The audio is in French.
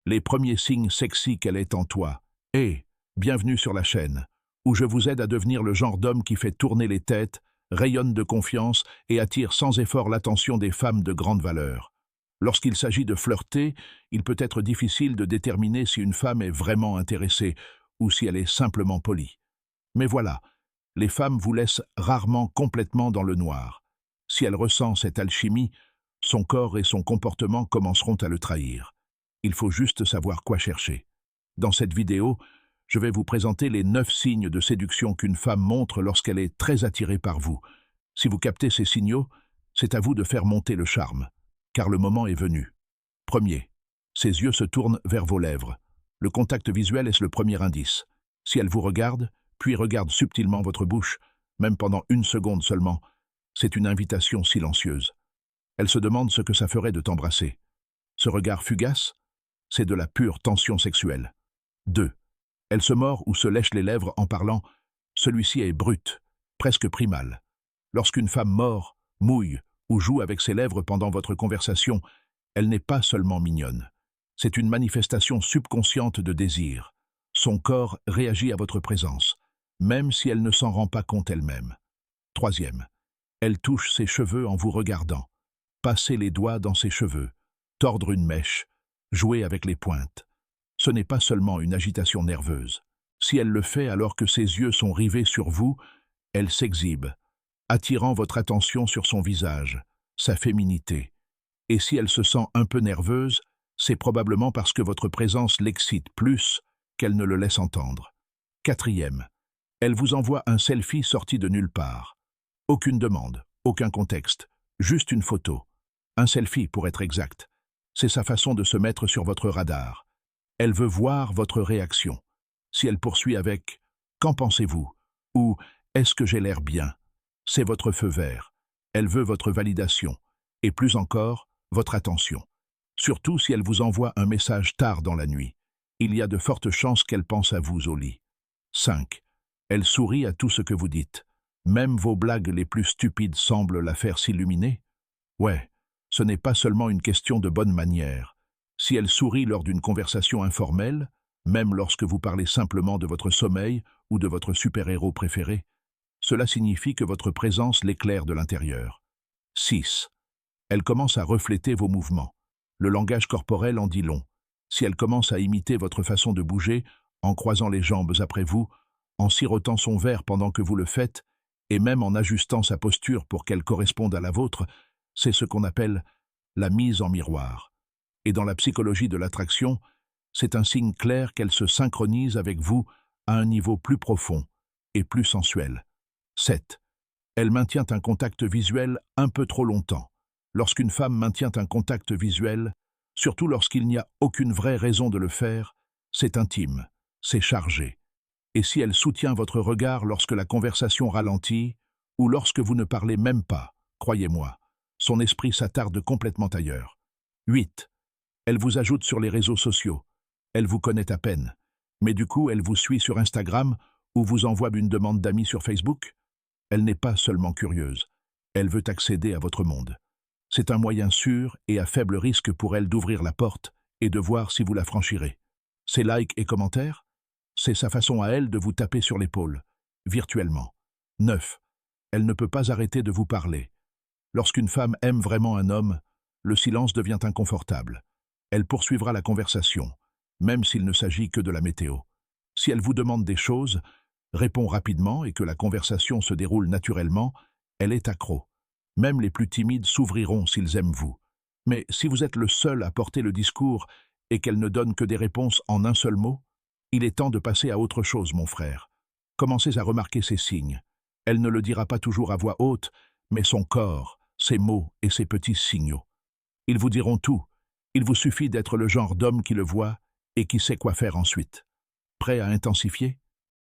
les premiers signes sexy qu'elle est en toi. Et bienvenue sur la chaîne, où je vous aide à devenir le genre d'homme qui fait tourner les têtes, rayonne de confiance et attire sans effort l'attention des femmes de grande valeur. Lorsqu'il s'agit de flirter, il peut être difficile de déterminer si une femme est vraiment intéressée ou si elle est simplement polie. Mais voilà, les femmes vous laissent rarement complètement dans le noir. Si elle ressent cette alchimie, son corps et son comportement commenceront à le trahir. Il faut juste savoir quoi chercher. Dans cette vidéo, je vais vous présenter les 9 signes de séduction qu'une femme montre lorsqu'elle est très attirée par vous. Si vous captez ces signaux, c'est à vous de faire monter le charme, car le moment est venu. Premier, ses yeux se tournent vers vos lèvres. Le contact visuel est le premier indice. Si elle vous regarde, puis regarde subtilement votre bouche, même pendant 1 seconde seulement, c'est une invitation silencieuse. Elle se demande ce que ça ferait de t'embrasser. Ce regard fugace, c'est de la pure tension sexuelle. 2. Elle se mord ou se lèche les lèvres en parlant. Celui-ci est brut, presque primal. Lorsqu'une femme mord, mouille ou joue avec ses lèvres pendant votre conversation, elle n'est pas seulement mignonne. C'est une manifestation subconsciente de désir. Son corps réagit à votre présence, même si elle ne s'en rend pas compte elle-même. 3. Elle touche ses cheveux en vous regardant. Passer les doigts dans ses cheveux, tordre une mèche, jouer avec les pointes. Ce n'est pas seulement une agitation nerveuse. Si elle le fait alors que ses yeux sont rivés sur vous, elle s'exhibe, attirant votre attention sur son visage, sa féminité. Et si elle se sent un peu nerveuse, c'est probablement parce que votre présence l'excite plus qu'elle ne le laisse entendre. 4. Elle vous envoie un selfie sorti de nulle part. Aucune demande, aucun contexte, juste une photo. Un selfie pour être exact. C'est sa façon de se mettre sur votre radar. Elle veut voir votre réaction. Si elle poursuit avec « Qu'en pensez-vous » ou « Est-ce que j'ai l'air bien ?» c'est votre feu vert. Elle veut votre validation. Et plus encore, votre attention. Surtout si elle vous envoie un message tard dans la nuit. Il y a de fortes chances qu'elle pense à vous au lit. 5. Elle sourit à tout ce que vous dites. Même vos blagues les plus stupides semblent la faire s'illuminer. Ouais, ce n'est pas seulement une question de bonne manière. Si elle sourit lors d'une conversation informelle, même lorsque vous parlez simplement de votre sommeil ou de votre super-héros préféré, cela signifie que votre présence l'éclaire de l'intérieur. 6. Elle commence à refléter vos mouvements. Le langage corporel en dit long. Si elle commence à imiter votre façon de bouger, en croisant les jambes après vous, en sirotant son verre pendant que vous le faites, et même en ajustant sa posture pour qu'elle corresponde à la vôtre, c'est ce qu'on appelle la mise en miroir. Et dans la psychologie de l'attraction, c'est un signe clair qu'elle se synchronise avec vous à un niveau plus profond et plus sensuel. 7. Elle maintient un contact visuel un peu trop longtemps. Lorsqu'une femme maintient un contact visuel, surtout lorsqu'il n'y a aucune vraie raison de le faire, c'est intime, c'est chargé. Et si elle soutient votre regard lorsque la conversation ralentit, ou lorsque vous ne parlez même pas, croyez-moi, son esprit s'attarde complètement ailleurs. 8. Elle vous ajoute sur les réseaux sociaux. Elle vous connaît à peine. Mais du coup, elle vous suit sur Instagram ou vous envoie une demande d'amis sur Facebook. Elle n'est pas seulement curieuse. Elle veut accéder à votre monde. C'est un moyen sûr et à faible risque pour elle d'ouvrir la porte et de voir si vous la franchirez. Ses likes et commentaires, c'est sa façon à elle de vous taper sur l'épaule, virtuellement. 9. Elle ne peut pas arrêter de vous parler. Lorsqu'une femme aime vraiment un homme, le silence devient inconfortable. Elle poursuivra la conversation, même s'il ne s'agit que de la météo. Si elle vous demande des choses, répond rapidement et que la conversation se déroule naturellement, elle est accro. Même les plus timides s'ouvriront s'ils aiment vous. Mais si vous êtes le seul à porter le discours et qu'elle ne donne que des réponses en un seul mot, il est temps de passer à autre chose, mon frère. Commencez à remarquer ces signes. Elle ne le dira pas toujours à voix haute, mais son corps, ses mots et ses petits signaux. Ils vous diront tout. Il vous suffit d'être le genre d'homme qui le voit et qui sait quoi faire ensuite. Prêt à intensifier?